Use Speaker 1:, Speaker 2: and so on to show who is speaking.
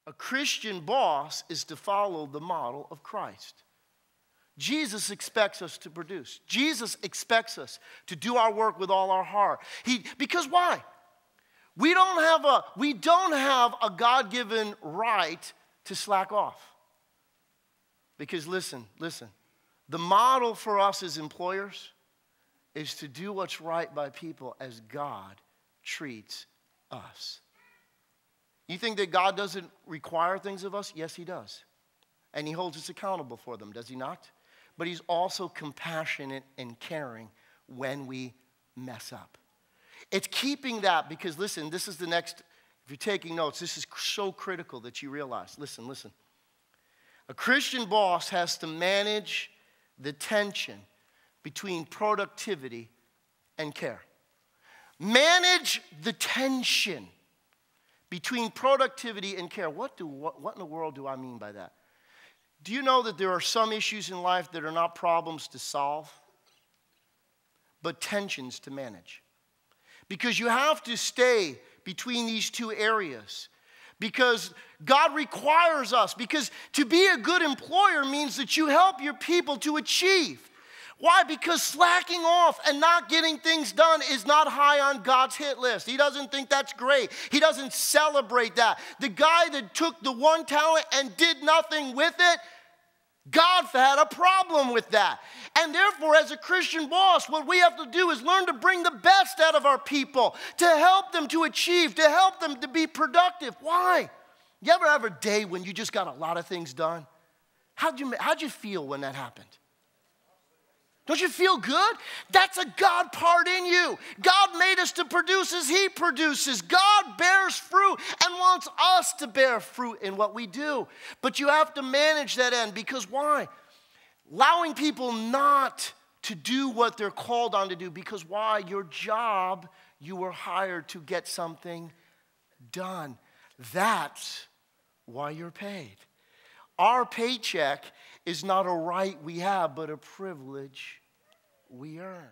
Speaker 1: A Christian boss is to follow the model of Christ. Jesus expects us to produce. Jesus expects us to do our work with all our heart. Because why? We don't have a God-given right to slack off. Because listen, the model for us as employers is to do what's right by people as God treats us. You think that God doesn't require things of us? Yes, he does. And he holds us accountable for them, does he not? But he's also compassionate and caring when we mess up. It's keeping that, because listen, this is the next, if you're taking notes, this is so critical that you realize. Listen. A Christian boss has to manage the tension between productivity and care. Manage the tension between productivity and care. What in the world do I mean by that? Do you know that there are some issues in life that are not problems to solve, but tensions to manage? Because you have to stay between these two areas. Because God requires us. Because to be a good employer means that you help your people to achieve. Why? Because slacking off and not getting things done is not high on God's hit list. He doesn't think that's great. He doesn't celebrate that. The guy that took the one talent and did nothing with it, God had a problem with that. And therefore, as a Christian boss, what we have to do is learn to bring the best out of our people, to help them to achieve, to help them to be productive. Why? You ever have a day when you just got a lot of things done? How'd you feel when that happened? Don't you feel good? That's a God part in you. God made us to produce as he produces. God bears fruit and wants us to bear fruit in what we do. But you have to manage that end, because why? Allowing people not to do what they're called on to do, because why? Your job, you were hired to get something done. That's why you're paid. Our paycheck is not a right we have, but a privilege we earn.